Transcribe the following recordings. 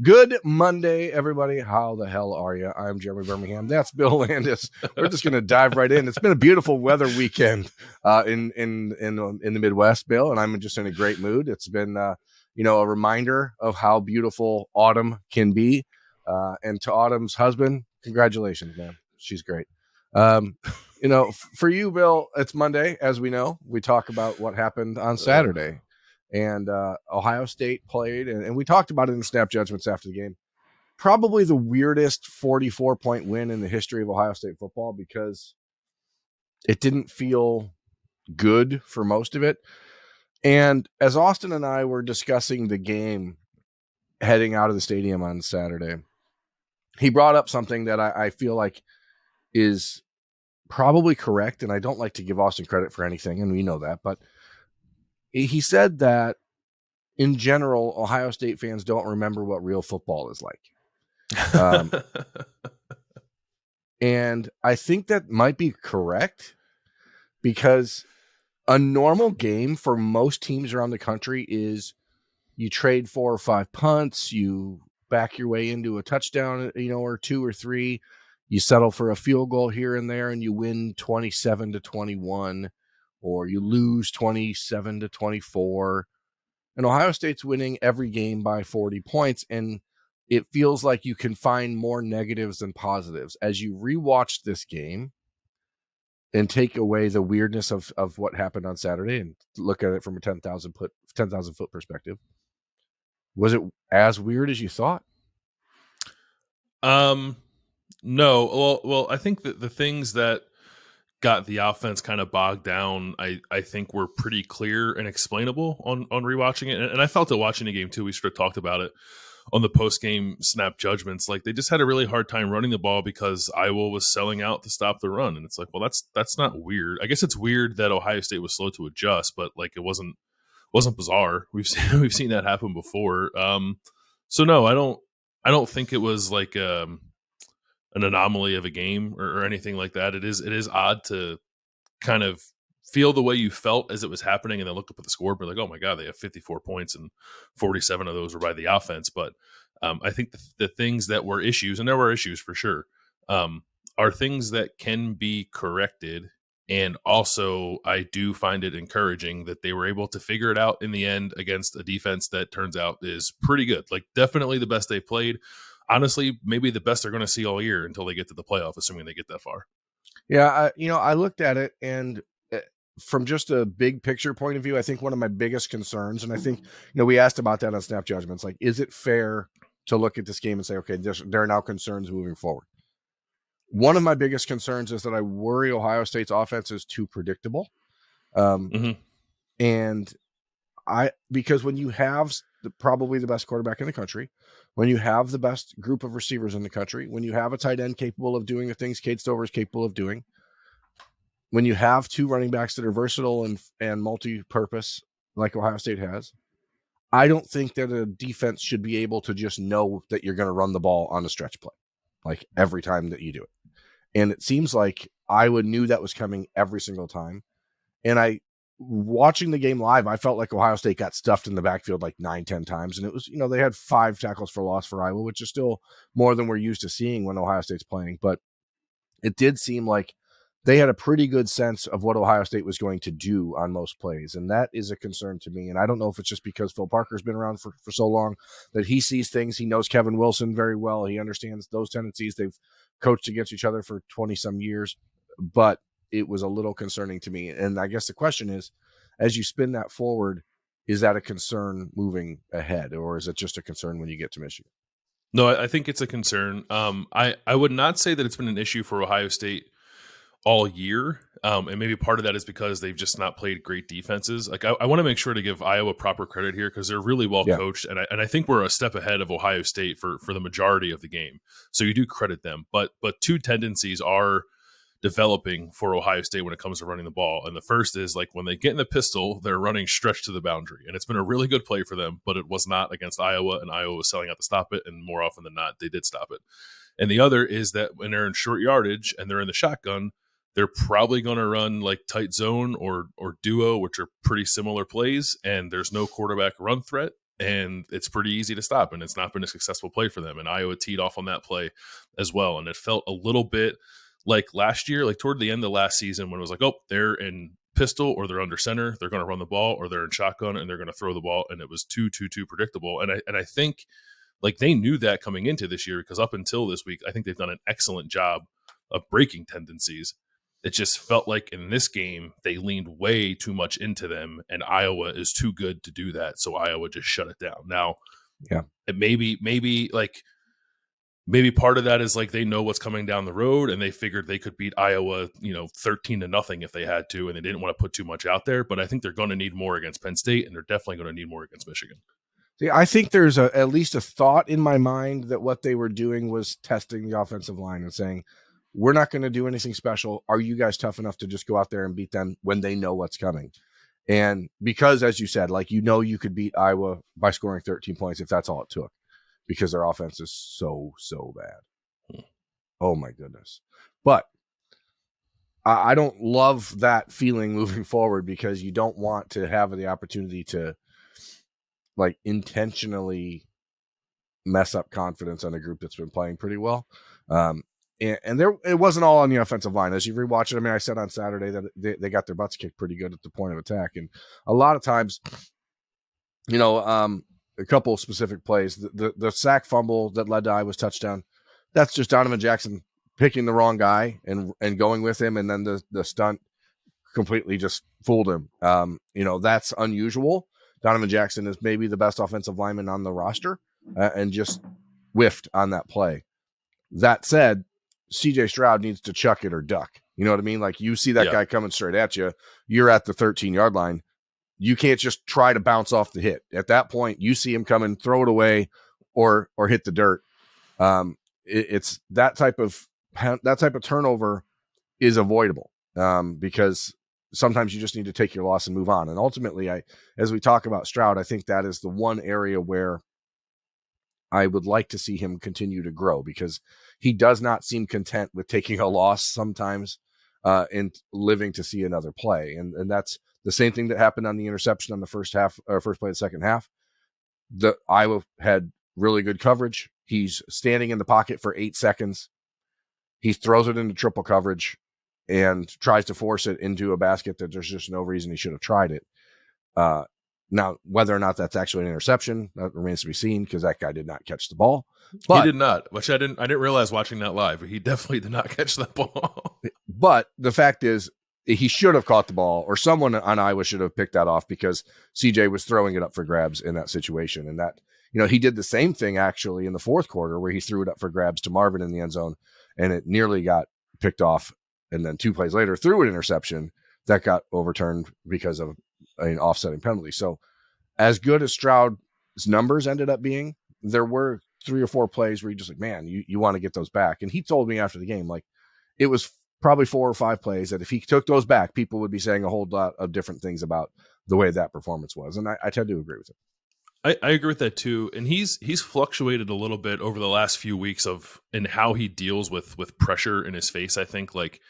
Good Monday, everybody. How the hell are you? I'm Jeremy Birmingham. That's Bill Landis. We're just going to dive right in. It's been a beautiful weather weekend in the Midwest, Bill, and I'm just in a great mood. It's been a reminder of how beautiful autumn can be. And to Autumn's husband, congratulations, man. She's great. For you, Bill, it's Monday, as we know. We talk about what happened on Saturday. And Ohio State played, and we talked about it in snap judgments after the game. Probably the weirdest 44-point win in the history of Ohio State football because it didn't feel good for most of it. And as Austin and I were discussing the game heading out of the stadium on Saturday, he brought up something that I feel like is probably correct, and I don't like to give Austin credit for anything, and we know that, but he said that in general, Ohio State fans don't remember what real football is like. And I think that might be correct because a normal game for most teams around the country is you trade 4 or 5 punts, you back your way into a touchdown, or 2 or 3, you settle for a field goal here and there, and you win 27-21, or you lose 27-24. And Ohio State's winning every game by 40 points, and it feels like you can find more negatives than positives. As you rewatch this game and take away the weirdness of what happened on Saturday and look at it from a 10,000 foot perspective, was it as weird as you thought? No. Well, I think that the things that got the offense kind of bogged down, I think were pretty clear and explainable on rewatching it. And I felt it watching the game too. We sort of talked about it on the post-game snap judgments. Like, they just had a really hard time running the ball because Iowa was selling out to stop the run. And it's like, well, that's not weird. I guess it's weird that Ohio State was slow to adjust, but like, it wasn't bizarre. We've seen that happen before. So no, I don't think it was like an anomaly of a game or anything like that. It is odd to kind of feel the way you felt as it was happening and then look up at the scoreboard like, oh my God, they have 54 points and 47 of those were by the offense. But I think the things that were issues, and there were issues for sure, are things that can be corrected. And also, I do find it encouraging that they were able to figure it out in the end against a defense that turns out is pretty good. Like, definitely the best they've played. Honestly, maybe the best they're going to see all year until they get to the playoff, assuming they get that far. Yeah, I looked at it, and from just a big picture point of view, I think one of my biggest concerns, and I think, we asked about that on snap judgments, like, is it fair to look at this game and say, okay, there are now concerns moving forward? One of my biggest concerns is that I worry Ohio State's offense is too predictable. And because when you have probably the best quarterback in the country, when you have the best group of receivers in the country, when you have a tight end capable of doing the things Cade Stover is capable of doing, when you have 2 running backs that are versatile and multi-purpose like Ohio State has, I don't think that a defense should be able to just know that you're going to run the ball on a stretch play, like every time that you do it. And it seems like Iowa knew that was coming every single time. And watching the game live, I felt like Ohio State got stuffed in the backfield like 9-10 times. And it was, they had 5 tackles for loss for Iowa, which is still more than we're used to seeing when Ohio State's playing. But it did seem like they had a pretty good sense of what Ohio State was going to do on most plays. And that is a concern to me. And I don't know if it's just because Phil Parker's been around for so long that he sees things. He knows Kevin Wilson very well. He understands those tendencies. They've coached against each other for 20 some years, but it was a little concerning to me. And I guess the question is, as you spin that forward, is that a concern moving ahead, or is it just a concern when you get to Michigan? No, I think it's a concern. I would not say that it's been an issue for Ohio State all year. And maybe part of that is because they've just not played great defenses. Like, I want to make sure to give Iowa proper credit here because they're really well coached. And I think we're a step ahead of Ohio State for the majority of the game. So you do credit them. But 2 tendencies are developing for Ohio State when it comes to running the ball. And the first is, like, when they get in the pistol, they're running stretch to the boundary. And it's been a really good play for them, but it was not against Iowa, and Iowa was selling out to stop it. And more often than not, they did stop it. And the other is that when they're in short yardage and they're in the shotgun, they're probably going to run like tight zone or duo, which are pretty similar plays. And there's no quarterback run threat. and it's pretty easy to stop, and it's not been a successful play for them. And Iowa teed off on that play as well, and it felt a little bit like last year, like toward the end of last season, when it was like, oh, they're in pistol or they're under center, they're going to run the ball, or they're in shotgun and they're going to throw the ball, and it was too predictable. And I think like they knew that coming into this year, because up until this week, I think they've done an excellent job of breaking tendencies. It just felt like in this game, they leaned way too much into them, and Iowa is too good to do that. So Iowa just shut it down. Now, yeah, it maybe part of that is like they know what's coming down the road, and they figured they could beat Iowa, 13-0 if they had to, and they didn't want to put too much out there. But I think they're going to need more against Penn State, and they're definitely going to need more against Michigan. See, I think there's at least a thought in my mind that what they were doing was testing the offensive line and saying, we're not going to do anything special. Are you guys tough enough to just go out there and beat them when they know what's coming? And because, as you said, like, you could beat Iowa by scoring 13 points if that's all it took, because their offense is so bad. Oh, my goodness. But I don't love that feeling moving forward, because you don't want to have the opportunity to, like, intentionally mess up confidence on a group that's been playing pretty well. And there, it wasn't all on the offensive line. As you rewatch it, I mean, I said on Saturday that they got their butts kicked pretty good at the point of attack. And a lot of times, a couple of specific plays, the sack fumble that led to Iowa's touchdown, that's just Donovan Jackson picking the wrong guy and going with him. And then the stunt completely just fooled him. That's unusual. Donovan Jackson is maybe the best offensive lineman on the roster, and just whiffed on that play. That said, CJ Stroud needs to chuck it or duck. You know what I mean? Like, you see that guy coming straight at you, you're at the 13-yard line. You can't just try to bounce off the hit. At that point, you see him coming, throw it away or hit the dirt. It's that type of turnover is avoidable, because sometimes you just need to take your loss and move on. And ultimately, as we talk about Stroud, I think that is the one area where I would like to see him continue to grow, because he does not seem content with taking a loss sometimes, and living to see another play. And that's the same thing that happened on the interception on the first play of the second half. The Iowa had really good coverage. He's standing in the pocket for 8 seconds. He throws it into triple coverage and tries to force it into a basket that there's just no reason he should have tried it. Now, whether or not that's actually an interception, that remains to be seen, because that guy did not catch the ball. But, he did not, which I didn't realize watching that live. He definitely did not catch that ball. But the fact is, he should have caught the ball, or someone on Iowa should have picked that off, because CJ was throwing it up for grabs in that situation. And that, he did the same thing actually in the fourth quarter, where he threw it up for grabs to Marvin in the end zone, and it nearly got picked off. And then 2 plays later, threw an interception that got overturned because of an offsetting penalty. So as good as Stroud's numbers ended up being, there were 3 or 4 plays where you just like, man, you want to get those back. And he told me after the game, like, it was probably 4 or 5 plays that if he took those back, people would be saying a whole lot of different things about the way that performance was. And I tend to agree with it. I agree with that too. And he's fluctuated a little bit over the last few weeks in how he deals with pressure in his face. I think like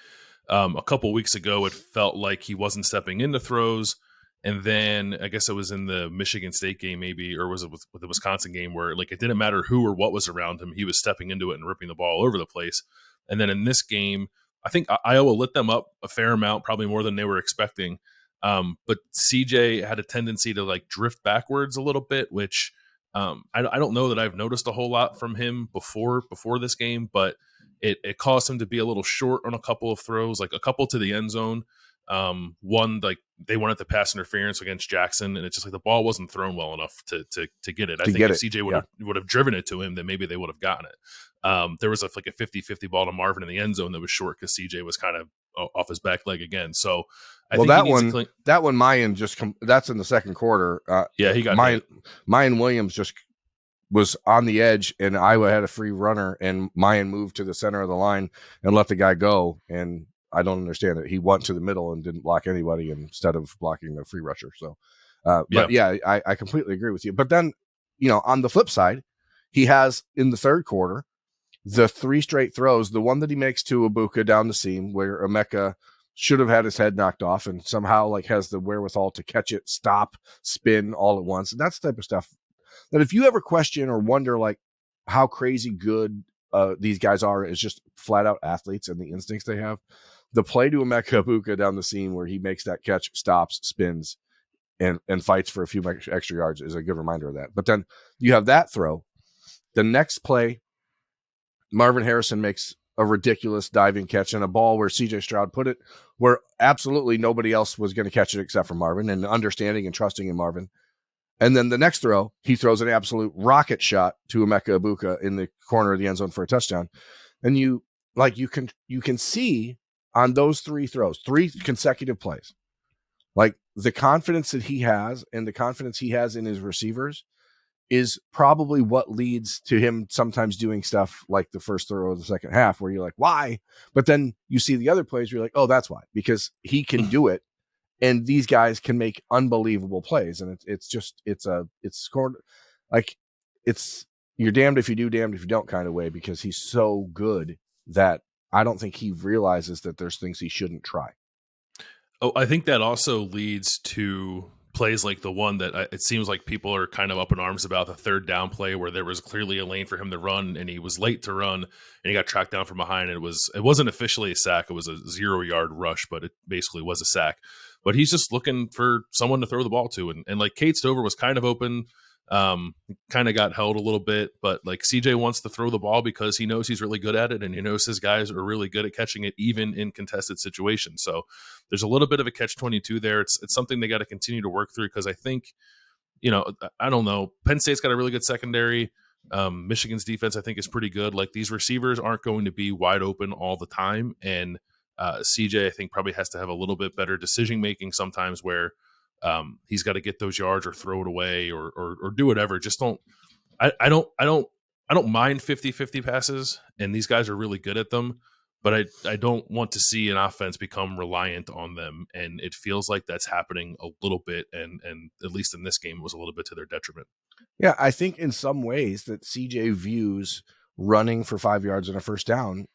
a couple weeks ago, it felt like he wasn't stepping into throws. And then I guess it was in the Michigan State game, maybe, or was it with the Wisconsin game, where like it didn't matter who or what was around him. He was stepping into it and ripping the ball all over the place. And then in this game, I think Iowa lit them up a fair amount, probably more than they were expecting. But CJ had a tendency to like drift backwards a little bit, which I don't know that I've noticed a whole lot from him before this game, but it caused him to be a little short on a couple of throws, like a couple to the end zone. One, like they wanted the pass interference against Jackson, and it's just like the ball wasn't thrown well enough to get it. I think if CJ would have driven it to him, then maybe they would have gotten it. There was like a 50-50 ball to Marvin in the end zone that was short because CJ was kind of off his back leg again. So I think that one, Mayan that's in the second quarter. He got Mayan Williams just was on the edge, and Iowa had a free runner, and Mayan moved to the center of the line and let the guy go. And I don't understand it. He went to the middle and didn't block anybody instead of blocking the free rusher. So, I completely agree with you. But then, on the flip side, he has in the third quarter, the 3 straight throws, the one that he makes to Ibuka down the seam where Emeka should have had his head knocked off and somehow like has the wherewithal to catch it, stop, spin all at once. And that's the type of stuff that if you ever question or wonder like how crazy good these guys are as just flat out athletes and the instincts they have, the play to Emeka Egbuka down the seam where he makes that catch, stops, spins, and fights for a few extra yards is a good reminder of that. But then you have that throw. The next play, Marvin Harrison makes a ridiculous diving catch and a ball where CJ Stroud put it where absolutely nobody else was going to catch it except for Marvin, and understanding and trusting in Marvin. And then the next throw, he throws an absolute rocket shot to Emeka Egbuka in the corner of the end zone for a touchdown. And you can see on those three throws, 3 consecutive plays, like the confidence that he has and the confidence he has in his receivers is probably what leads to him sometimes doing stuff like the first throw of the second half where you're like, why? But then you see the other plays, you're like, oh, that's why, because he can do it. And these guys can make unbelievable plays. And it's scored like it's, you're damned if you do, damned if you don't kind of way, because he's so good that I don't think he realizes that there's things he shouldn't try. Oh, I think that also leads to plays like the one that it seems like people are kind of up in arms about, the third down play where there was clearly a lane for him to run and he was late to run and he got tracked down from behind. And it wasn't officially a sack. It was a 0-yard rush, but it basically was a sack. But he's just looking for someone to throw the ball to. And like Cade Stover was kind of open, kind of got held a little bit, but like CJ wants to throw the ball because he knows he's really good at it. And he knows his guys are really good at catching it, even in contested situations. So there's a little bit of a catch-22 there. It's something they got to continue to work through, because I think, I don't know, Penn State's got a really good secondary. Michigan's defense, I think, is pretty good. Like, these receivers aren't going to be wide open all the time. And CJ, I think, probably has to have a little bit better decision-making sometimes where he's got to get those yards or throw it away or do whatever. Just I don't mind 50-50 passes, and these guys are really good at them, but I don't want to see an offense become reliant on them. And it feels like that's happening a little bit. And at least in this game, it was a little bit to their detriment. Yeah. I think in some ways that CJ views running for 5 yards and a first down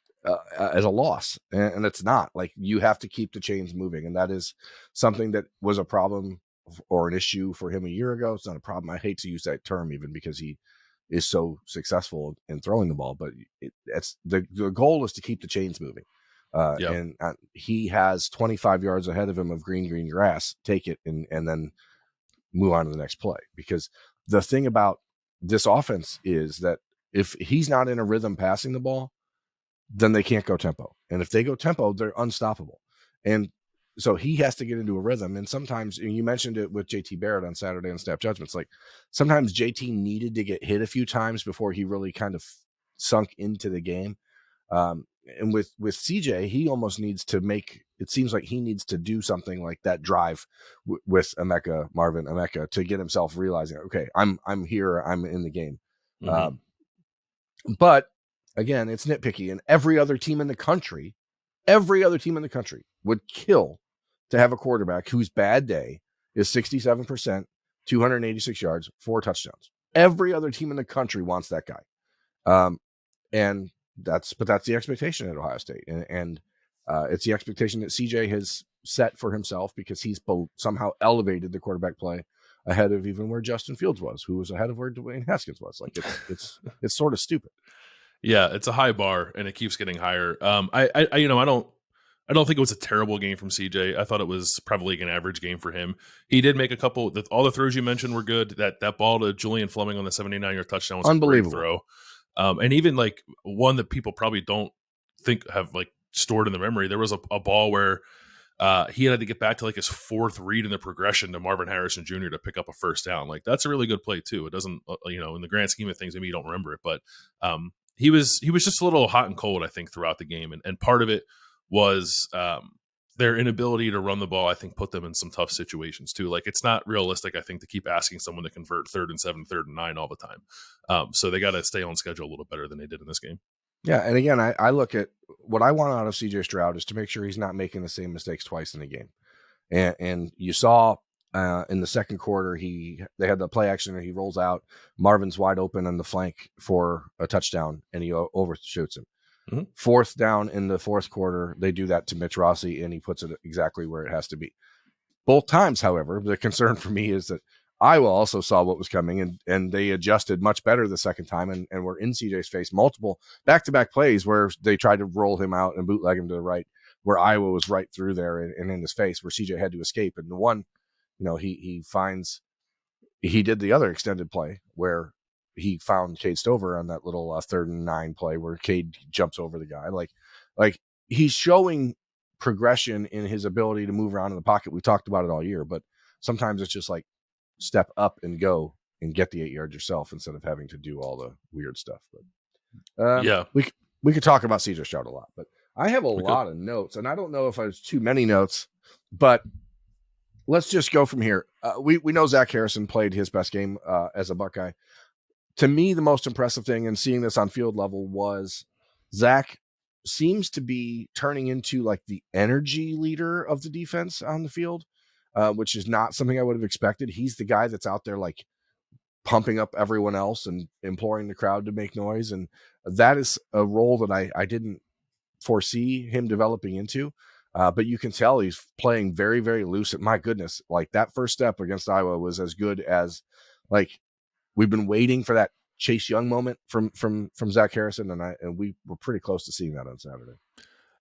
as a loss. And it's not. Like, you have to keep the chains moving. And that is something that was a problem or an issue for him a year ago. It's not a problem. I hate to use that term even because he is so successful in throwing the ball, but it's the goal is to keep the chains moving. Yep. And he has 25 yards ahead of him of green grass. Take it and then move on to the next play. Because the thing about this offense is that if he's not in a rhythm passing the ball, then they can't go tempo. And if they go tempo, they're unstoppable. And so he has to get into a rhythm. And sometimes, and you mentioned it with JT Barrett on Saturday on Snap Judgments, like sometimes JT needed to get hit a few times before he really kind of sunk into the game. And with CJ, he almost needs to it seems like he needs to do something like that drive with Marvin Emeka to get himself realizing, okay, I'm here, I'm in the game. Mm-hmm. But again, it's nitpicky, and every other team in the country would kill to have a quarterback whose bad day is 67%, 286 yards, 4 touchdowns. Every other team in the country wants that guy. And that's the expectation at Ohio State. And it's the expectation that CJ has set for himself because he's somehow elevated the quarterback play ahead of even where Justin Fields was, who was ahead of where Dwayne Haskins was. Like, it's sort of stupid. Yeah, it's a high bar and it keeps getting higher. I don't think it was a terrible game from CJ. I thought it was probably an average game for him. He did make a couple. All the throws you mentioned were good. That ball to Julian Fleming on the 79-yard touchdown was unbelievable. A great throw. And even like one that people probably don't think have like stored in the memory. There was a ball where he had to get back to like his 4th read in the progression to Marvin Harrison Jr. to pick up a first down. Like, that's a really good play too. It doesn't, in the grand scheme of things, maybe you don't remember it, but he was just a little hot and cold, I think, throughout the game. And part of it was their inability to run the ball, I think, put them in some tough situations too. Like, it's not realistic, I think, to keep asking someone to convert 3rd and 7, 3rd and 9 all the time. So they got to stay on schedule a little better than they did in this game. Yeah, and again, I look at what I want out of CJ Stroud is to make sure he's not making the same mistakes twice in the game. And you saw in the second quarter, they had the play action and he rolls out. Marvin's wide open on the flank for a touchdown, and he overshoots him. Mm-hmm. 4th down in the 4th quarter, they do that to Mitch Rossi, and he puts it exactly where it has to be. Both times, however, the concern for me is that Iowa also saw what was coming, and they adjusted much better the second time, and were in CJ's face multiple back-to-back plays where they tried to roll him out and bootleg him to the right, where Iowa was right through there and in his face, where CJ had to escape. And the one, he did the other extended play where he found Cade Stover on that little 3rd and 9 play where Cade jumps over the guy. Like he's showing progression in his ability to move around in the pocket. We talked about it all year, but sometimes it's just like step up and go and get the 8 yards yourself instead of having to do all the weird stuff. But Yeah, we could talk about CJ Stroud a lot, but I have a lot of notes, and I don't know if there's too many notes, but let's just go from here. We know Zach Harrison played his best game as a Buckeye. To me, the most impressive thing, and seeing this on field level, was Zach seems to be turning into like the energy leader of the defense on the field, which is not something I would have expected. He's the guy that's out there like pumping up everyone else and imploring the crowd to make noise. And that is a role that I didn't foresee him developing into. But you can tell he's playing very, very loose. And my goodness, like that first step against Iowa was as good as like we've been waiting for that Chase Young moment from Zach Harrison. And we were pretty close to seeing that on Saturday.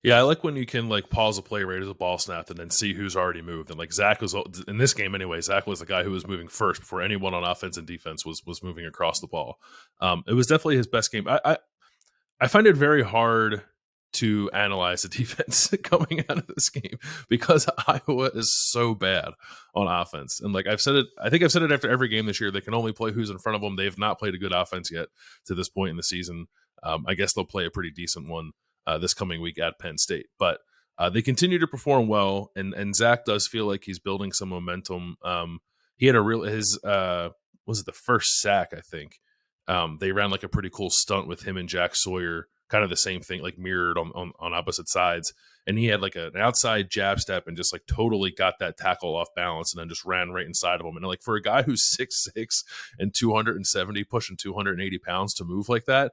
Yeah, I like when you can like pause a play right as a ball snapped and then see who's already moved. And like Zach was in this game anyway. Zach was the guy who was moving first before anyone on offense and defense was moving across the ball. It was definitely his best game. I find it very hard to analyze the defense coming out of this game because Iowa is so bad on offense. And like I think I've said it after every game this year. They can only play who's in front of them. They've not played a good offense yet to this point in the season. I guess they'll play a pretty decent one this coming week at Penn State. But they continue to perform well, and Zach does feel like he's building some momentum. He had was it the first sack, I think. They ran like a pretty cool stunt with him and Jack Sawyer, kind of the same thing, like mirrored on opposite sides. And he had like an outside jab step and just like totally got that tackle off balance and then just ran right inside of him. And like for a guy who's 6'6" and 270, pushing 280 pounds to move like that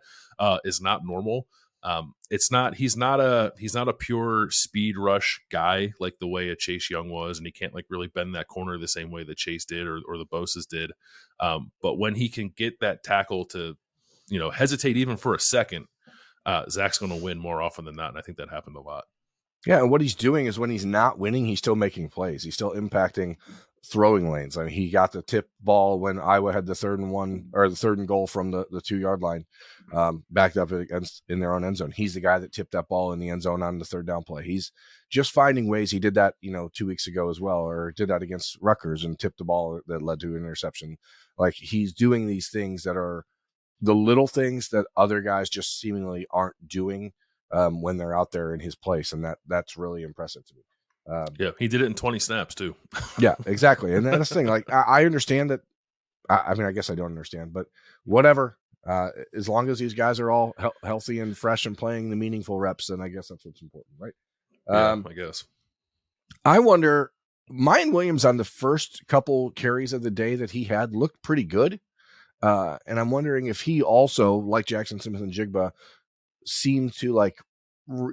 is not normal. He's not a pure speed rush guy like the way a Chase Young was, and he can't like really bend that corner the same way that Chase did or the Bosa's did. But when he can get that tackle to, hesitate even for a second, Zach's going to win more often than not. And I think that happened a lot. Yeah. And what he's doing is when he's not winning, he's still making plays. He's still impacting throwing lanes. I mean, he got the tip ball when Iowa had the 3rd and 1 or the 3rd and goal from the 2-yard line, backed up against in their own end zone. He's the guy that tipped that ball in the end zone on the 3rd down play. He's just finding ways. He did that, 2 weeks ago as well, or did that against Rutgers and tipped the ball that led to an interception. Like he's doing these things that are the little things that other guys just seemingly aren't doing when they're out there in his place. And that's really impressive to me. Yeah, he did it in 20 snaps too. Yeah, exactly. And that's the thing. Like I understand that. I mean, I guess I don't understand, but whatever. As long as these guys are all healthy and fresh and playing the meaningful reps, then I guess that's what's important, right? I guess. I wonder. Mayan Williams on the first couple carries of the day that he had looked pretty good. And I'm wondering if he also, like Jackson Smith and Jigba, seemed to like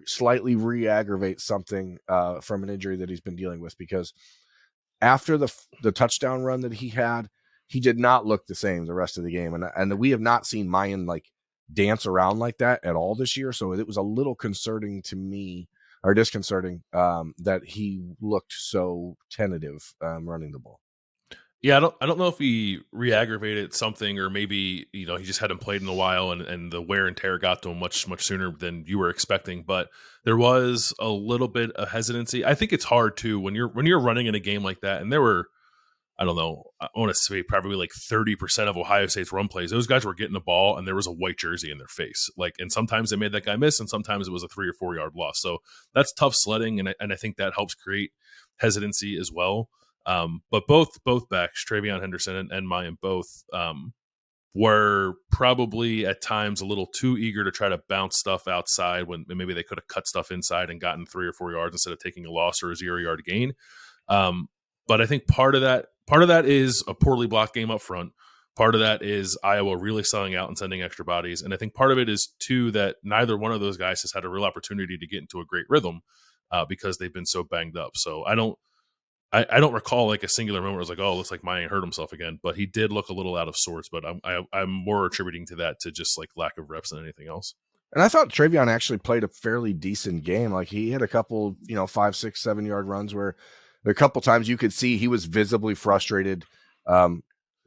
slightly re-aggravate something from an injury that he's been dealing with, because after the touchdown run that he had, he did not look the same the rest of the game. And we have not seen Mayan like dance around like that at all this year. So it was a little concerning to me, or disconcerting, that he looked so tentative running the ball. Yeah, I don't know if he re-aggravated something, or maybe he just hadn't played in a while, and the wear and tear got to him much sooner than you were expecting. But there was a little bit of hesitancy. I think it's hard too when you're running in a game like that, and there were, I don't know, I want to say probably like 30% of Ohio State's run plays, those guys were getting the ball and there was a white jersey in their face. Like, and sometimes they made that guy miss, and sometimes it was a 3 or 4 yard loss. So that's tough sledding, and I think that helps create hesitancy as well. But both backs, Travion Henderson and Mayan, both were probably at times a little too eager to try to bounce stuff outside when maybe they could have cut stuff inside and gotten 3 or 4 yards instead of taking a loss or a 0-yard gain. But I think part of that is a poorly blocked game up front. Part of that is Iowa really selling out and sending extra bodies. And I think part of it is, too, that neither one of those guys has had a real opportunity to get into a great rhythm because they've been so banged up. So I don't I don't recall like a singular moment where I was like, oh, it looks like Mayan hurt himself again, but he did look a little out of sorts. But I'm more attributing to that to just like lack of reps than anything else. And I thought Travion actually played a fairly decent game. Like he had a couple, 5, 6, 7 yard runs where a couple times you could see he was visibly frustrated.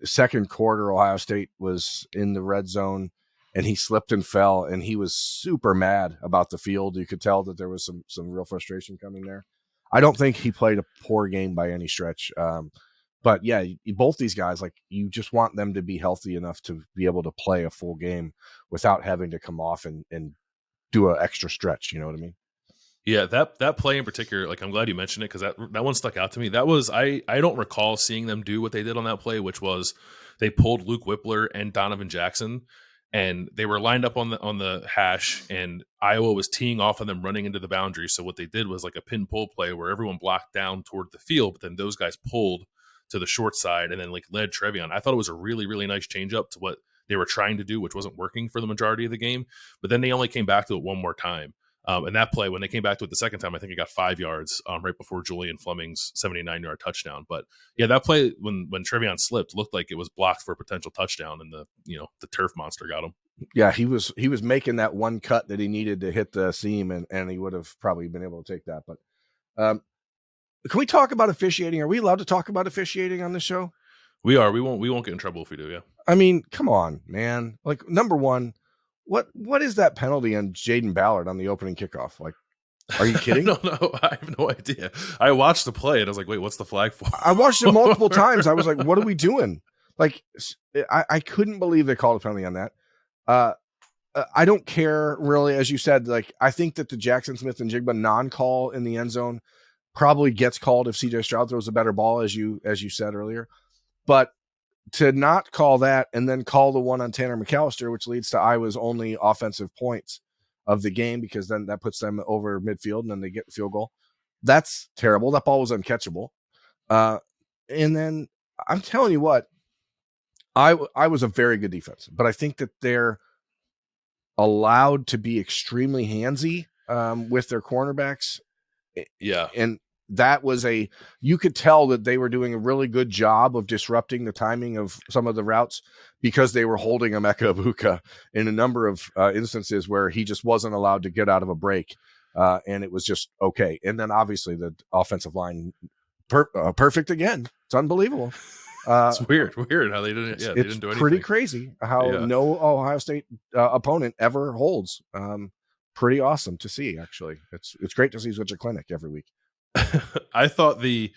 Second quarter, Ohio State was in the red zone and he slipped and fell and he was super mad about the field. You could tell that there was some real frustration coming there. I don't think he played a poor game by any stretch. But yeah, both these guys, like you just want them to be healthy enough to be able to play a full game without having to come off and do an extra stretch. You know what I mean? Yeah, that play in particular, like I'm glad you mentioned it because that one stuck out to me. That was I don't recall seeing them do what they did on that play, which was they pulled Luke Whippler and Donovan Jackson, and they were lined up on the hash, and Iowa was teeing off on them running into the boundary. So what they did was like a pin pull play where everyone blocked down toward the field, but then those guys pulled to the short side and then like led Trevion. I thought it was a really, really nice change up to what they were trying to do, which wasn't working for the majority of the game. But then they only came back to it one more time. And that play, when they came back to it the second time, I think it got 5 yards right before Julian Fleming's 79-yard touchdown. But yeah, that play when Trevion slipped looked like it was blocked for a potential touchdown, and the turf monster got him. Yeah, he was making that one cut that he needed to hit the seam, and he would have probably been able to take that. But can we talk about officiating? Are we allowed to talk about officiating on this show? We are. We won't get in trouble if we do. Yeah. I mean, come on, man. Like, number one, what is that penalty on Jaden Ballard on the opening kickoff? Like, are you kidding? No, I have no idea. I watched the play and I was like, wait, what's the flag for? I watched it multiple times. I was like, what are we doing? Like, I couldn't believe they called a penalty on that. I don't care really, as you said. Like, I think that the Jackson Smith and Jigba non-call in the end zone probably gets called if CJ Stroud throws a better ball, as you said earlier. But to not call that and then call the one on Tanner McAllister, which leads to Iowa's only offensive points of the game, because then that puts them over midfield and then they get the field goal. That's terrible. That ball was uncatchable. And then I'm telling you what, I was a very good defense, but I think that they're allowed to be extremely handsy with their cornerbacks. Yeah. And that was you could tell that they were doing a really good job of disrupting the timing of some of the routes because they were holding Emeka Ibuka in a number of instances where he just wasn't allowed to get out of a break. And it was just okay. And then obviously the offensive line, perfect again. It's unbelievable. It's weird how they didn't. Yeah, they didn't do anything. It's pretty crazy how no Ohio State opponent ever holds. Pretty awesome to see, actually. It's great to see such a clinic every week. I thought the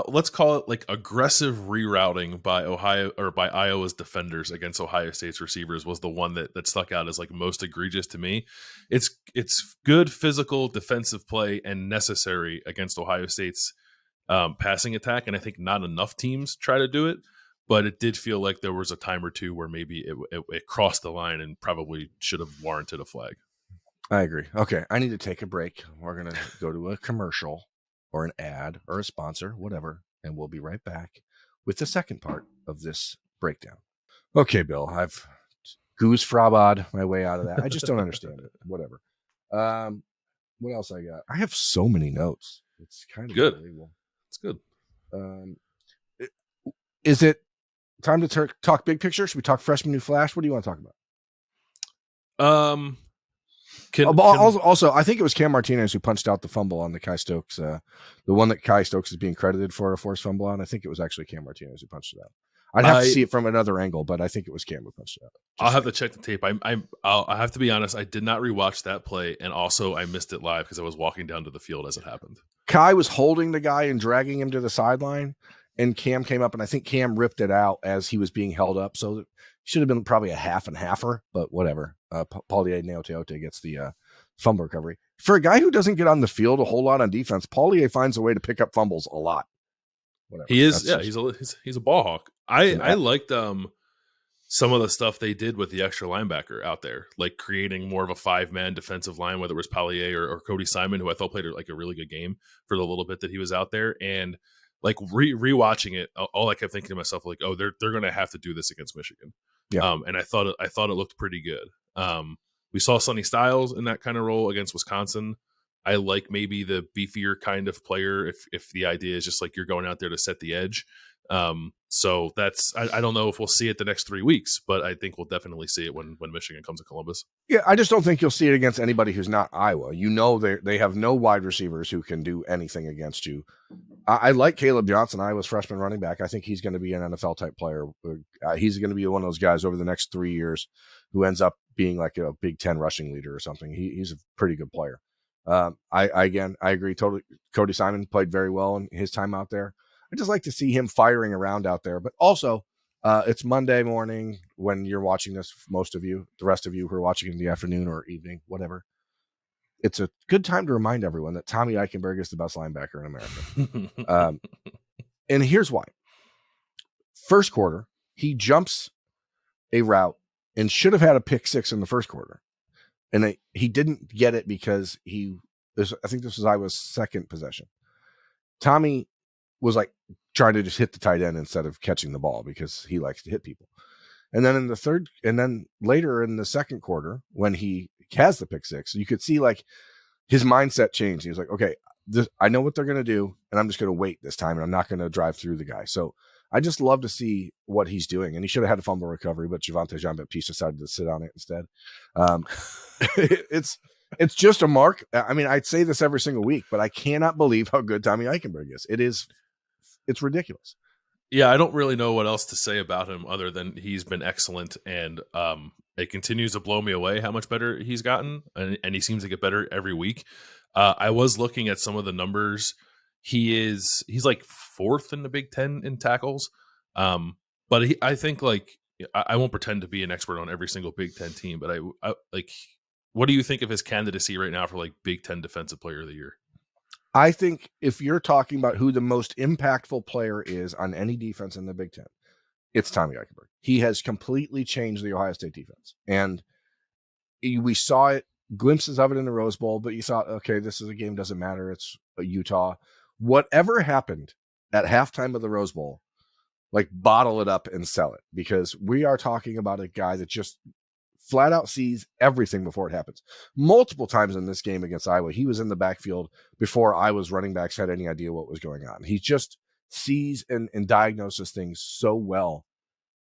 let's call it like aggressive rerouting by Iowa's defenders against Ohio State's receivers was the one that stuck out as like most egregious to me. It's good physical defensive play and necessary against Ohio State's passing attack, and I think not enough teams try to do it. But it did feel like there was a time or two where maybe it crossed the line and probably should have warranted a flag. I agree. Okay, I need to take a break. We're going to go to a commercial or an ad or a sponsor, whatever, and we'll be right back with the second part of this breakdown. Okay, Bill, I've goose frabad my way out of that. I just don't understand it. Whatever. What else I got? I have so many notes. It's kind of good. Unbelievable. It's good. Is it time to talk big picture? Should we talk freshman new flash? What do you want to talk about? Also, I think it was Cam Martinez who punched out the fumble on the Kai Stokes, the one that Kai Stokes is being credited for a forced fumble on. I think it was actually Cam Martinez who punched it out. I'd have to see it from another angle, but I think it was Cam who punched it out. I'll have to check the tape. I have to be honest. I did not rewatch that play, and also I missed it live because I was walking down to the field as it happened. Kai was holding the guy and dragging him to the sideline, and Cam came up, and I think Cam ripped it out as he was being held up. So it should have been probably a half and halfer, but whatever. Paulier Neoteote gets the fumble recovery. For a guy who doesn't get on the field a whole lot on defense, Paulier finds a way to pick up fumbles a lot. Whatever. He is, he's a ball hawk. I liked some of the stuff they did with the extra linebacker out there, like creating more of a 5-man defensive line, whether it was Paulier or Cody Simon, who I thought played like a really good game for the little bit that he was out there. And like rewatching it, all I kept thinking to myself, like, oh, they're going to have to do this against Michigan. Yeah. And I thought it looked pretty good. We saw Sonny Styles in that kind of role against Wisconsin. I like maybe the beefier kind of player if the idea is just like you're going out there to set the edge. So that's I don't know if we'll see it the next 3 weeks, but I think we'll definitely see it when Michigan comes to Columbus. Yeah, I just don't think you'll see it against anybody who's not Iowa. They have no wide receivers who can do anything against you. I like Caleb Johnson, Iowa's freshman running back. I think he's going to be an NFL type player. He's going to be one of those guys over the next 3 years who ends up being like a Big Ten rushing leader or something. He's a pretty good player. I agree totally. Cody Simon played very well in his time out there. I just like to see him firing around out there, but also it's Monday morning when you're watching this, most of you, the rest of you who are watching in the afternoon or evening, whatever. It's a good time to remind everyone that Tommy Eichenberg is the best linebacker in America. And here's why. First quarter, he jumps a route and should have had a pick six in the first quarter. And he didn't get it because I think this was Iowa's second possession. Tommy was like trying to just hit the tight end instead of catching the ball because he likes to hit people. And then later in the second quarter, when he has the pick six, you could see like his mindset changed. He was like, okay, I know what they're going to do, and I'm just going to wait this time, and I'm not going to drive through the guy. So I just love to see what he's doing. And he should have had a fumble recovery, but Javonte Jean-Baptiste decided to sit on it instead. It's just a mark. I mean, I'd say this every single week, but I cannot believe how good Tommy Eichenberg is. It's ridiculous. Yeah, I don't really know what else to say about him other than he's been excellent, and it continues to blow me away how much better he's gotten, and he seems to get better every week. I was looking at some of the numbers. He's like fourth in the Big Ten in tackles, but I think like I won't pretend to be an expert on every single Big Ten team, but I like. What do you think of his candidacy right now for like Big Ten Defensive Player of the Year? I think if you're talking about who the most impactful player is on any defense in the Big Ten, it's Tommy Eichenberg. He has completely changed the Ohio State defense. And we saw it, glimpses of it in the Rose Bowl, but you thought, okay, this is a game, doesn't matter. It's Utah. Whatever happened at halftime of the Rose Bowl, like bottle it up and sell it, because we are talking about a guy that just flat out sees everything before it happens. Multiple times in this game against Iowa, he was in the backfield before Iowa's running backs had any idea what was going on. He just sees and diagnoses things so well.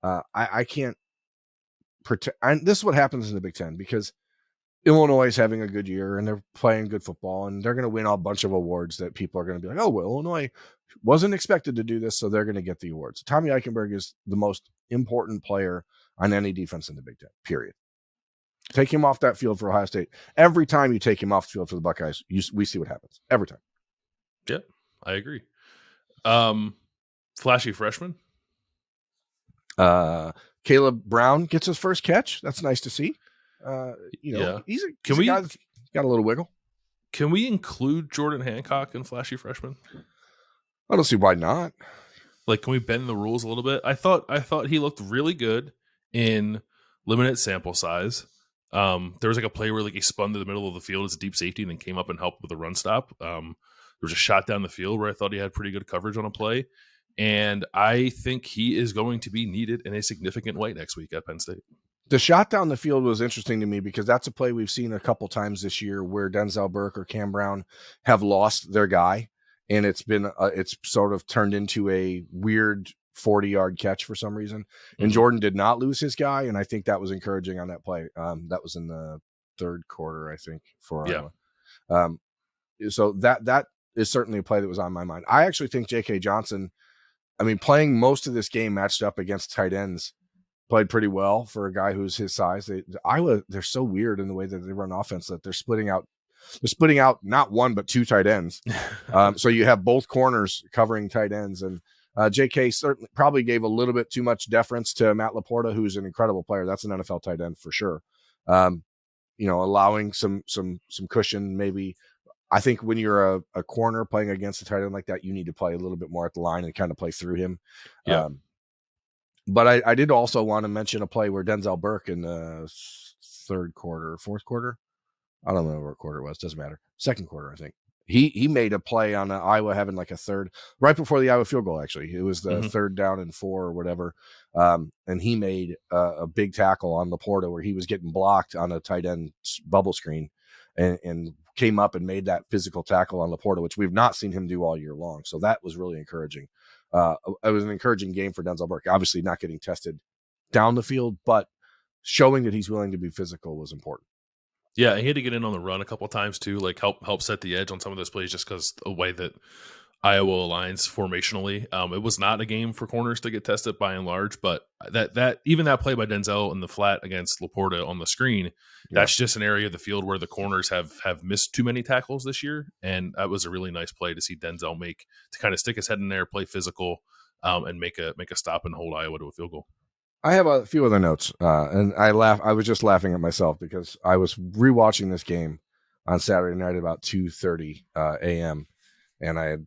I can't pretend. This is what happens in the Big Ten, because Illinois is having a good year and they're playing good football and they're going to win a bunch of awards that people are going to be like, oh, well, Illinois wasn't expected to do this, so they're going to get the awards. Tommy Eichenberg is the most important player on any defense in the Big Ten, period. Take him off that field for Ohio State. Every time you take him off the field for the Buckeyes, we see what happens. Every time. Yeah, I agree. Flashy freshman. Caleb Brown gets his first catch. That's nice to see. He's a guy that's got a little wiggle. Can we include Jordan Hancock in flashy freshman? I don't see why not. Like, can we bend the rules a little bit? I thought he looked really good in limited sample size. There was like a play where like he spun to the middle of the field as a deep safety and then came up and helped with a run stop. There was a shot down the field where I thought he had pretty good coverage on a play. And I think he is going to be needed in a significant way next week at Penn State. The shot down the field was interesting to me because that's a play we've seen a couple times this year where Denzel Burke or Cam Brown have lost their guy. And it's sort of turned into a weird 40-yard catch for some reason. And Jordan did not lose his guy. And I think that was encouraging on that play. That was in the third quarter, I think, for Iowa. So that is certainly a play that was on my mind. I actually think J.K. Johnson, playing most of this game matched up against tight ends, played pretty well for a guy who's his size. Iowa, they're so weird in the way that they run offense that they're splitting out not one, but two tight ends. So you have both corners covering tight ends. And JK certainly probably gave a little bit too much deference to Matt Laporta, who's an incredible player. That's an NFL tight end for sure. Allowing some cushion maybe. I think when you're a corner playing against a tight end like that, you need to play a little bit more at the line and kind of play through him. Yeah. But I did also want to mention a play where Denzel Burke in the fourth quarter, I don't know what quarter it was, doesn't matter. Second quarter, I think. He made a play on Iowa having like a third, right before the Iowa field goal, actually. It was the 3rd down and 4 or whatever. And he made a big tackle on Laporta where he was getting blocked on a tight end bubble screen. and came up and made that physical tackle on Laporta, which we've not seen him do all year long. So that was really encouraging. It was an encouraging game for Denzel Burke. Obviously not getting tested down the field, but showing that he's willing to be physical was important. Yeah, he had to get in on the run a couple of times too, like help set the edge on some of those plays, just because the way that Iowa aligns formationally. It was not a game for corners to get tested by and large, but that even that play by Denzel in the flat against Laporta on the screen, that's just an area of the field where the corners have missed too many tackles this year, and that was a really nice play to see Denzel make, to kind of stick his head in there, play physical, and make a stop and hold Iowa to a field goal. I have a few other notes, and I was just laughing at myself because I was rewatching this game on Saturday night about 2:30 a.m. and I had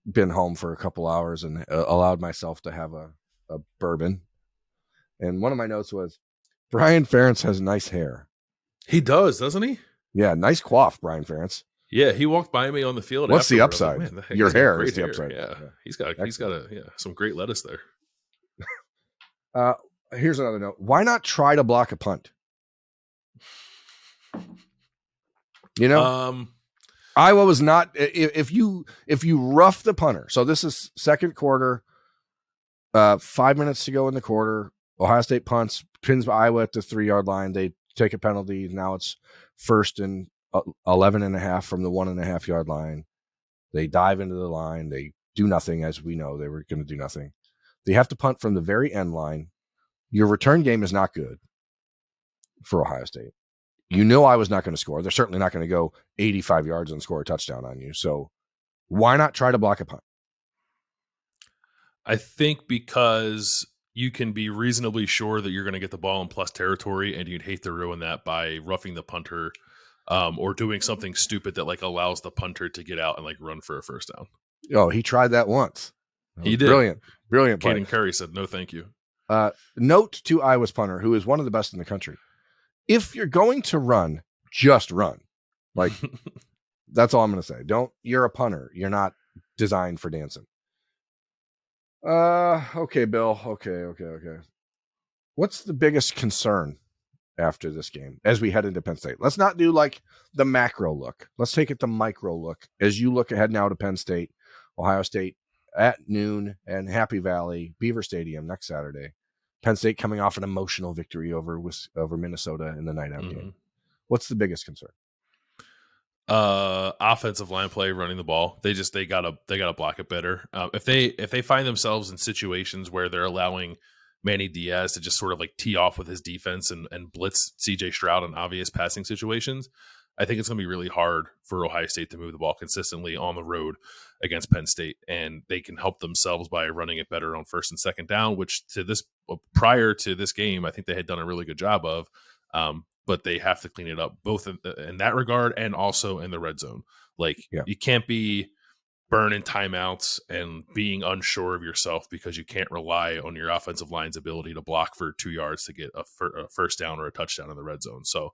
been home for a couple hours and allowed myself to have a bourbon. And one of my notes was, Brian Ferentz has nice hair. He does, doesn't he? Yeah, nice coif, Brian Ferentz. Yeah, he walked by me on the field. What's the afterward. upside? Like, your hair is the upside. Yeah. He's got some great lettuce there. Here's another note. Why not try to block a punt? You know, Iowa was not. If you rough the punter. So this is second quarter. 5 minutes to go in the quarter. Ohio State punts, pins Iowa at the 3-yard line. They take a penalty. Now it's 1st and 11.5 from the 1.5 yard line. They dive into the line. They do nothing, as we know they were going to do nothing. They have to punt from the very end line. Your return game is not good for Ohio State. You know I was not going to score. They're certainly not going to go 85 yards and score a touchdown on you. So why not try to block a punt? I think because you can be reasonably sure that you're going to get the ball in plus territory, and you'd hate to ruin that by roughing the punter or doing something stupid that like allows the punter to get out and like run for a first down. Oh, he tried that once. He did. Brilliant play. Caden Curry said, no, thank you. Note to Iowa's punter, who is one of the best in the country. If you're going to run, just run. Like, that's all I'm going to say. You're a punter. You're not designed for dancing. Okay, Bill. Okay. What's the biggest concern after this game as we head into Penn State? Let's not do like the macro look. Let's take it the micro look. As you look ahead now to Penn State, Ohio State at noon, and Happy Valley, Beaver Stadium next Saturday. Penn State coming off an emotional victory over Minnesota in the night out game. What's the biggest concern? Offensive line play, running the ball. They gotta block it better. If they find themselves in situations where they're allowing Manny Diaz to just sort of like tee off with his defense and blitz CJ Stroud in obvious passing situations, I think it's going to be really hard for Ohio State to move the ball consistently on the road against Penn State, and they can help themselves by running it better on 1st and 2nd down, which prior to this game, I think they had done a really good job of. But they have to clean it up both in that regard and also in the red zone. Like, you can't be burning timeouts and being unsure of yourself because you can't rely on your offensive line's ability to block for 2 yards to get a first down or a touchdown in the red zone. So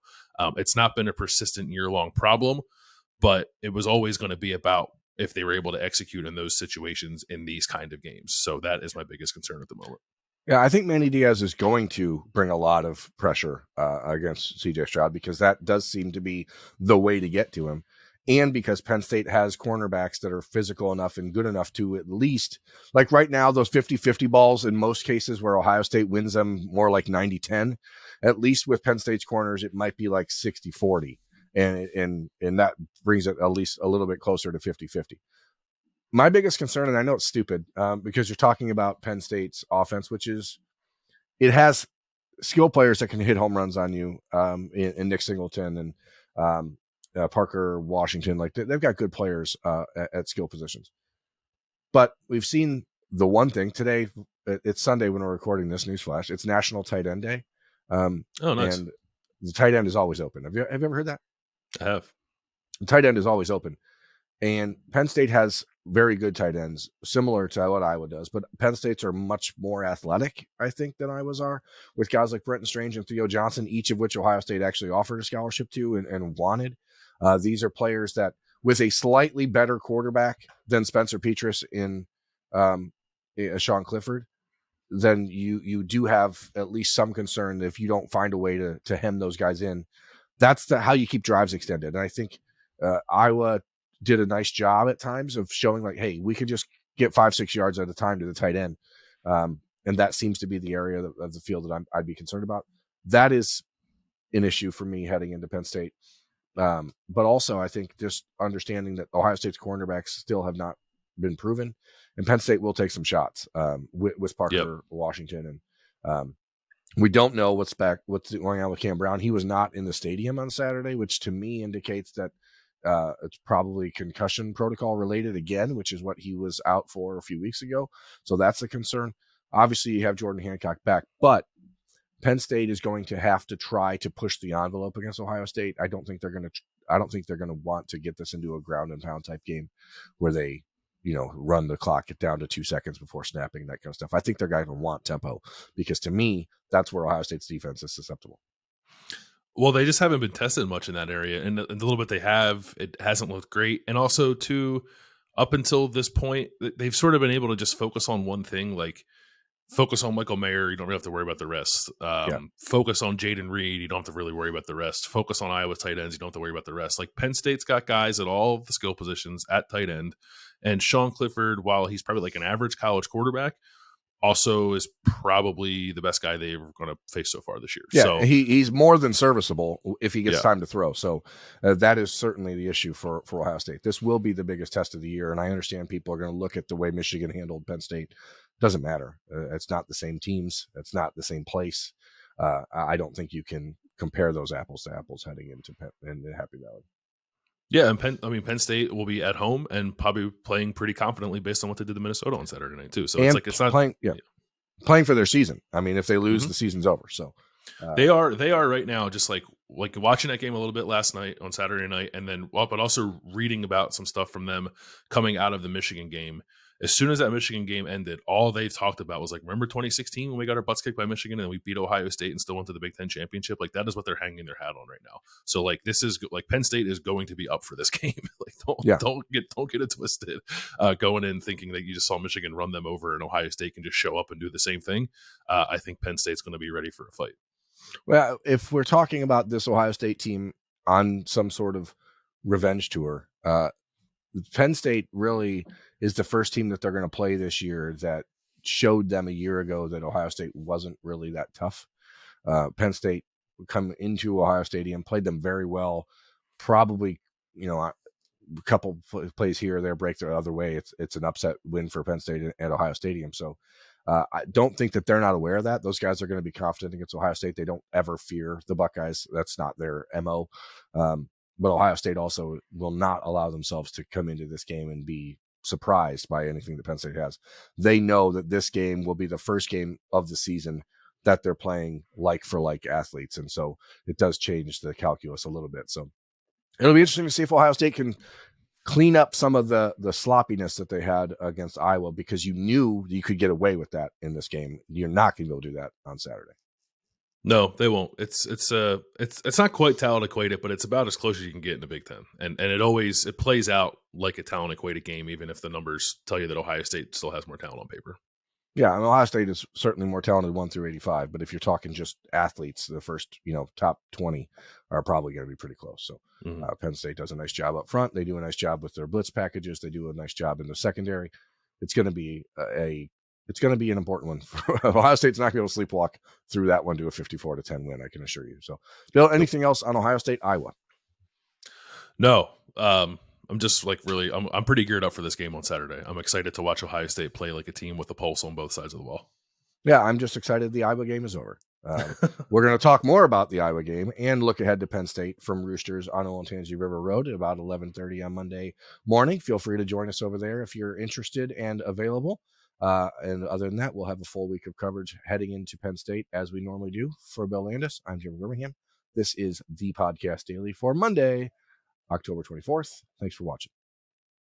it's not been a persistent year-long problem, but it was always going to be about if they were able to execute in those situations in these kind of games. So that is my biggest concern at the moment. Yeah, I think Manny Diaz is going to bring a lot of pressure against CJ Stroud because that does seem to be the way to get to him. And because Penn State has cornerbacks that are physical enough and good enough to at least, like right now, those 50-50 balls in most cases where Ohio State wins them more like 90-10, at least with Penn State's corners, it might be like 60-40. And that brings it at least a little bit closer to 50-50. My biggest concern, and I know it's stupid because you're talking about Penn State's offense, which is it has skill players that can hit home runs on you in Nick Singleton and Parker Washington. Like they've got good players at skill positions. But we've seen the one thing today. It's Sunday when we're recording this newsflash. It's National Tight End Day. Nice. And the tight end is always open. Have you ever heard that? I have. The tight end is always open. And Penn State has very good tight ends, similar to what Iowa does. But Penn State's are much more athletic, I think, than Iowa's are, with guys like Brenton Strange and Theo Johnson, each of which Ohio State actually offered a scholarship to and wanted. These are players that, with a slightly better quarterback than Spencer Petras in Sean Clifford, then you do have at least some concern that if you don't find a way to hem those guys in, that's how you keep drives extended. And I think Iowa did a nice job at times of showing like, hey, we could just get 5-6 yards at a time to the tight end. And that seems to be the area of the field that I'd be concerned about. That is an issue for me heading into Penn State. But also, I think just understanding that Ohio State's cornerbacks still have not been proven, and Penn State will take some shots with Parker Washington. And we don't know what's going on with Cam Brown. He was not in the stadium on Saturday, which to me indicates that it's probably concussion protocol related again, which is what he was out for a few weeks ago. So that's a concern. Obviously, you have Jordan Hancock back, but Penn State is going to have to try to push the envelope against Ohio State. I don't think they're going to want to get this into a ground and pound type game where they, run the clock, get down to 2 seconds before snapping, that kind of stuff. I think they're going to want tempo, because to me, that's where Ohio State's defense is susceptible. Well, they just haven't been tested much in that area, and the little bit they have, it hasn't looked great. And also, too, up until this point, they've sort of been able to just focus on one thing, like focus on Michael Mayer. You don't really have to worry about the rest. Focus on Jaden Reed. You don't have to really worry about the rest. Focus on Iowa's tight ends. You don't have to worry about the rest. Like Penn State's got guys at all of the skill positions at tight end. And Sean Clifford, while he's probably like an average college quarterback, also is probably the best guy they're going to face so far this year. Yeah, so he's more than serviceable if he gets time to throw. So that is certainly the issue for Ohio State. This will be the biggest test of the year, and I understand people are going to look at the way Michigan handled Penn State. Doesn't matter. It's not the same teams. It's not the same place. I don't think you can compare those apples to apples heading into Happy Valley. Yeah, and Penn State will be at home and probably playing pretty confidently based on what they did to Minnesota on Saturday night too. So it's not playing for their season. I mean, if they lose, the season's over. So they are right now, just like watching that game a little bit last night on Saturday night, and then but also reading about some stuff from them coming out of the Michigan game. As soon as that Michigan game ended, all they talked about was like, remember 2016 when we got our butts kicked by Michigan and we beat Ohio State and still went to the Big Ten championship? Like, that is what they're hanging their hat on right now. So like, this is like Penn State is going to be up for this game. Like, don't get it twisted. Going in thinking that you just saw Michigan run them over and Ohio State can just show up and do the same thing. I think Penn State's going to be ready for a fight. Well, if we're talking about this Ohio State team on some sort of revenge tour, Penn State really is the first team that they're going to play this year that showed them a year ago that Ohio State wasn't really that tough. Penn State come into Ohio Stadium, played them very well, probably, a couple plays here or there break the other way. It's an upset win for Penn State at Ohio Stadium. So I don't think that they're not aware of that. Those guys are going to be confident against Ohio State. They don't ever fear the Buckeyes. That's not their MO. But Ohio State also will not allow themselves to come into this game and be surprised by anything that Penn State has. They know that this game will be the first game of the season that they're playing like for like athletes. And so it does change the calculus a little bit. So it'll be interesting to see if Ohio State can clean up some of the sloppiness that they had against Iowa, because you knew you could get away with that in this game. You're not going to be able to do that on Saturday. No, they won't. It's not quite talent equated, but it's about as close as you can get in the Big Ten. And it plays out like a talent equated game, even if the numbers tell you that Ohio State still has more talent on paper. Yeah, and Ohio State is certainly more talented 1 through 85, but if you're talking just athletes, the first, top 20 are probably going to be pretty close. So Penn State does a nice job up front. They do a nice job with their blitz packages. They do a nice job in the secondary. It's going to be an important one. Ohio State's not going to sleepwalk through that one to a 54-10 win, I can assure you. So, Bill, anything else on Ohio State, Iowa? No. I'm just I'm pretty geared up for this game on Saturday. I'm excited to watch Ohio State play like a team with a pulse on both sides of the ball. Yeah, I'm just excited the Iowa game is over. We're going to talk more about the Iowa game and look ahead to Penn State from Roosters on Olentangy River Road at about 11:30 on Monday morning. Feel free to join us over there if you're interested and available. And other than that, we'll have a full week of coverage heading into Penn State as we normally do. For Bill Landis, I'm Jim Birmingham. This is the Podcast Daily for Monday, October 24th. Thanks for watching.